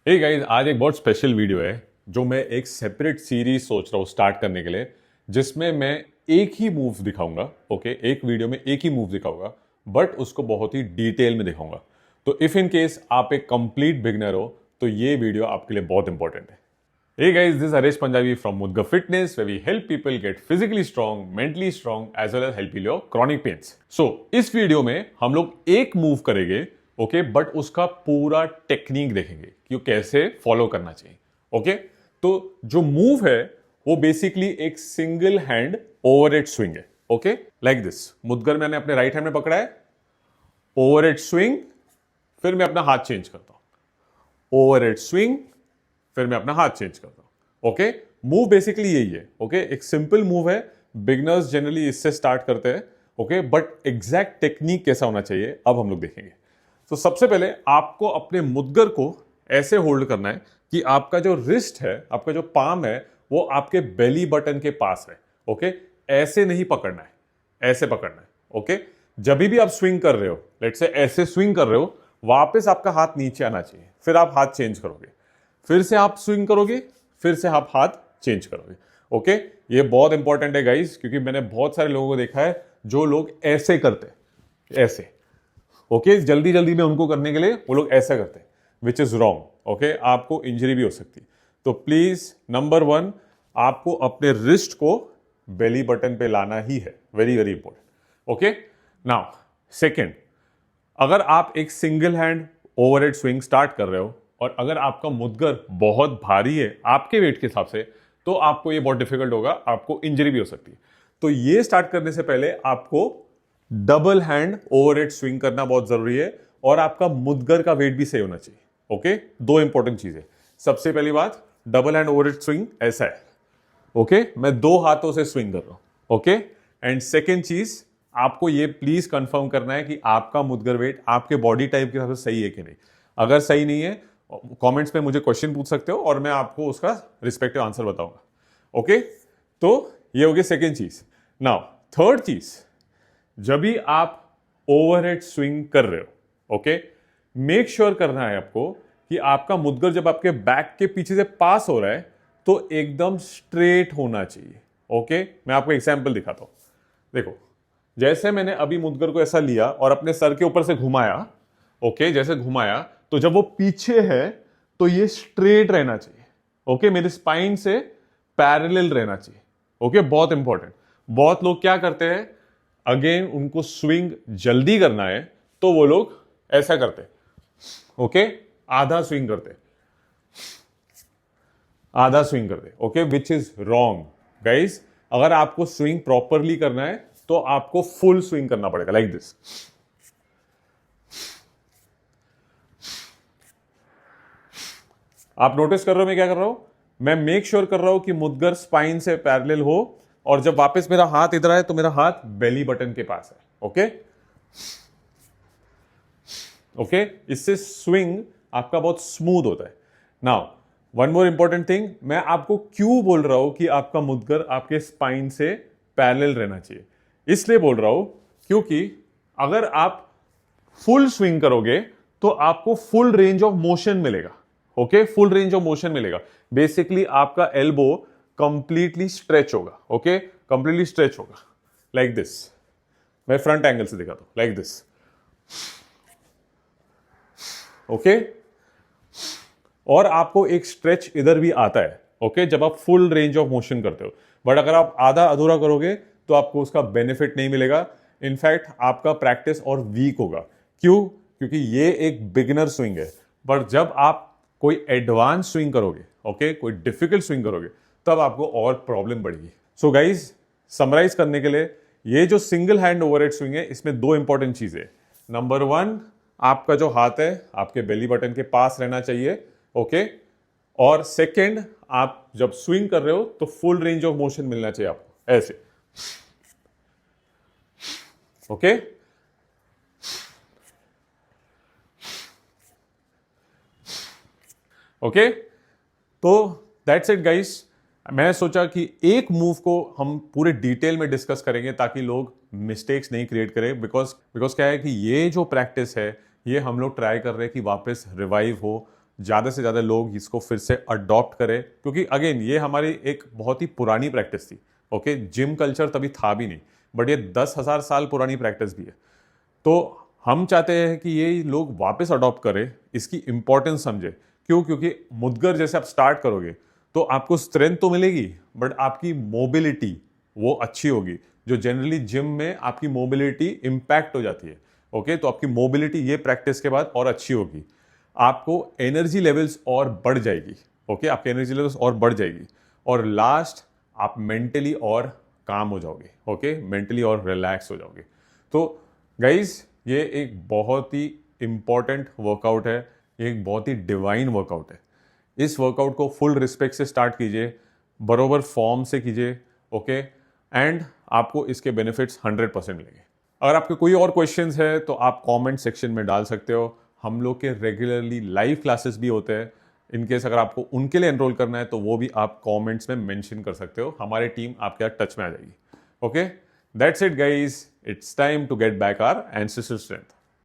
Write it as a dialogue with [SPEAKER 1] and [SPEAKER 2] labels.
[SPEAKER 1] Hey guys, आज एक बहुत स्पेशल वीडियो है जो मैं एक सेपरेट सीरीज सोच रहा हूँ स्टार्ट करने के लिए, जिसमें मैं एक ही मूव दिखाऊंगा। ओके, एक वीडियो में एक ही मूव दिखाऊंगा, बट उसको बहुत ही डिटेल में दिखाऊंगा। तो इफ इन केस आप एक कंप्लीट बिगनर हो तो ये वीडियो आपके लिए बहुत इंपॉर्टेंट है। Hey guys, this is Harish Punjabi from Mudga Fitness, where we help people get physically strong, mentally strong, as well as help heal your chronic pains. So, इस video में हम लोग एक मूव करेंगे, ओके, बट उसका पूरा technique देखेंगे कि वो कैसे फॉलो करना चाहिए। ओके, तो जो मूव है वो बेसिकली एक सिंगल हैंड ओवरहेड स्विंग है। Okay, like this. मुद्गर मैंने अपने राइट हैंड में पकड़ा है, ओवरहेड स्विंग, फिर मैं अपना हाथ चेंज करता हूं, ओवरहेड स्विंग, फिर मैं अपना हाथ चेंज करता हूं। ओके, मूव बेसिकली यही है। ओके, एक सिंपल मूव है, बिगनर्स जनरली इससे स्टार्ट करते हैं। ओके, बट एग्जैक्ट टेक्निक कैसा होना चाहिए अब हम लोग देखेंगे। तो सबसे पहले आपको अपने मुद्गर को ऐसे होल्ड करना है कि आपका जो रिस्ट है, आपका जो पाम है, वो आपके बेली बटन के पास है। ओके, ऐसे नहीं पकड़ना है, ऐसे पकड़ना है। ओके, जब भी आप स्विंग कर रहे हो, लेट्स से ऐसे स्विंग कर रहे हो, वापस आपका हाथ नीचे आना चाहिए, फिर आप हाथ चेंज करोगे, फिर से आप स्विंग करोगे, फिर से आप हाथ चेंज करोगे। ओके, ये बहुत इंपॉर्टेंट है गाइस, क्योंकि मैंने बहुत सारे लोगों को देखा है जो लोग ऐसे करते हैं, ऐसे। ओके, जल्दी जल्दी में उनको करने के लिए वो लोग ऐसा करते हैं, विच इज रॉन्ग। ओके, आपको इंजरी भी हो सकती है। तो प्लीज नंबर 1, आपको अपने रिस्ट को बेली बटन पे लाना ही है, very very important. Okay, now second, अगर आप एक single hand overhead swing start कर रहे हो और अगर आपका मुद्गर बहुत भारी है आपके वेट के हिसाब से, तो आपको ये बहुत डिफिकल्ट होगा, आपको इंजरी भी हो सकती है। तो ये स्टार्ट करने से पहले आपको डबल हैंड ओवरहेड स्विंग करना बहुत जरूरी है और आपका मुद्गर का वेट भी सही होना चाहिए। ओके, दो इंपॉर्टेंट चीजें। सबसे पहली बात, डबल हैंड ओवरहेड स्विंग ऐसा है। ओके, मैं दो हाथों से स्विंग कर रहा हूं। ओके, एंड सेकेंड चीज, आपको ये प्लीज कंफर्म करना है कि आपका मुद्गर वेट आपके बॉडी टाइप के हिसाब से सही है कि नहीं। अगर सही नहीं है, कमेंट्स में मुझे क्वेश्चन पूछ सकते हो और मैं आपको उसका रिस्पेक्टिव आंसर बताऊंगा। ओके, तो ये हो गई सेकेंड चीज। नाउ थर्ड चीज, जब भी आप ओवरहेड स्विंग कर रहे हो, ओके, मेक श्योर करना है आपको कि आपका मुद्गर जब आपके बैक के पीछे से पास हो रहा है तो एकदम स्ट्रेट होना चाहिए। ओके, मैं आपको एग्जांपल दिखाता हूं। देखो, जैसे मैंने अभी मुद्गर को ऐसा लिया और अपने सर के ऊपर से घुमाया, ओके, जैसे घुमाया, तो जब वो पीछे है तो ये स्ट्रेट रहना चाहिए। ओके, मेरे स्पाइन से पैरेलल रहना चाहिए। ओके, बहुत इंपॉर्टेंट। बहुत लोग क्या करते हैं, अगेन उनको स्विंग जल्दी करना है तो वो लोग ऐसा करते हैं। ओके, आधा स्विंग करते, आधा स्विंग करते। Okay, which is wrong guys. अगर आपको स्विंग प्रॉपरली करना है तो आपको फुल स्विंग करना पड़ेगा, लाइक दिस। आप नोटिस कर रहे हो मैं क्या कर रहा हूं? मैं मेक श्योर कर रहा हूं कि मुद्गर स्पाइन से पैरेलल हो और जब वापस मेरा हाथ इधर आए तो मेरा हाथ बेली बटन के पास है। ओके, ओके, इससे स्विंग आपका बहुत स्मूथ होता है। Now one more important thing, मैं आपको क्यों बोल रहा हूं कि आपका मुद्गर आपके स्पाइन से पैरेलल रहना चाहिए। इसलिए बोल रहा हूं क्योंकि अगर आप फुल स्विंग करोगे तो आपको फुल रेंज ऑफ मोशन मिलेगा। Okay, full range of motion मिलेगा। बेसिकली आपका एल्बो कंप्लीटली स्ट्रेच होगा। ओके, कंप्लीटली स्ट्रेच होगा, लाइक दिस। मैं फ्रंट एंगल से दिखाता हूं, लाइक दिस। ओके, और आपको एक स्ट्रेच इधर भी आता है। ओके, जब आप फुल रेंज ऑफ मोशन करते हो। बट अगर आप आधा अधूरा करोगे तो आपको उसका बेनिफिट नहीं मिलेगा। इनफैक्ट आपका प्रैक्टिस और वीक होगा। क्यों? क्योंकि ये एक बिगिनर स्विंग है। बट जब आप कोई एडवांस स्विंग करोगे, ओके, कोई डिफिकल्ट स्विंग करोगे, तब आपको और प्रॉब्लम बढ़ेगी। सो गाइज, समराइज करने के लिए, ये जो सिंगल हैंड ओवरहेड स्विंग है, इसमें दो इंपॉर्टेंट चीजें। नंबर 1, आपका जो हाथ है आपके बेली बटन के पास रहना चाहिए। ओके, और सेकेंड, आप जब स्विंग कर रहे हो तो फुल रेंज ऑफ मोशन मिलना चाहिए आपको, ऐसे। ओके, ओके, तो दैट्स इट गाइस। मैं सोचा कि एक मूव को हम पूरे डिटेल में डिस्कस करेंगे ताकि लोग मिस्टेक्स नहीं क्रिएट करें। बिकॉज क्या है कि ये जो प्रैक्टिस है, ये हम लोग ट्राई कर रहे हैं कि वापस रिवाइव हो ज़्यादा से ज़्यादा लोग इसको फिर से अडॉप्ट करें, क्योंकि अगेन ये हमारी एक बहुत ही पुरानी प्रैक्टिस थी। ओके, जिम कल्चर तभी था भी नहीं, बट ये 10,000 साल पुरानी प्रैक्टिस भी है। तो हम चाहते हैं कि ये लोग वापस अडॉप्ट करें, इसकी इंपॉर्टेंस समझे। क्यों? क्योंकि मुद्गर जैसे आप स्टार्ट करोगे तो आपको स्ट्रेंथ तो मिलेगी, बट आपकी मोबिलिटी वो अच्छी होगी, जो जनरली जिम में आपकी मोबिलिटी इंपैक्ट हो जाती है। ओके, तो आपकी मोबिलिटी ये प्रैक्टिस के बाद और अच्छी होगी, आपको एनर्जी लेवल्स और बढ़ जाएगी। ओके, आपकी एनर्जी लेवल्स और बढ़ जाएगी, और लास्ट आप मेंटली और काम हो जाओगे। ओके, मेंटली और रिलैक्स हो जाओगे। तो गाइज, ये एक बहुत ही इंपॉर्टेंट वर्कआउट है, ये एक बहुत ही डिवाइन वर्कआउट है। इस वर्कआउट को फुल रिस्पेक्ट से स्टार्ट कीजिए, बरोबर फॉर्म से कीजिए। ओके, एंड आपको इसके बेनिफिट्स 100% मिलेंगे। अगर आपके कोई और क्वेश्चंस है तो आप कमेंट सेक्शन में डाल सकते हो। हम लोग के रेगुलरली लाइव क्लासेस भी होते हैं, इनकेस अगर आपको उनके लिए एनरोल करना है तो वो भी आप कमेंट्स में मेंशन कर सकते हो, हमारी टीम आपके टच में आ जाएगी। Okay, that's it guys, it's time to get back our ancestor strength.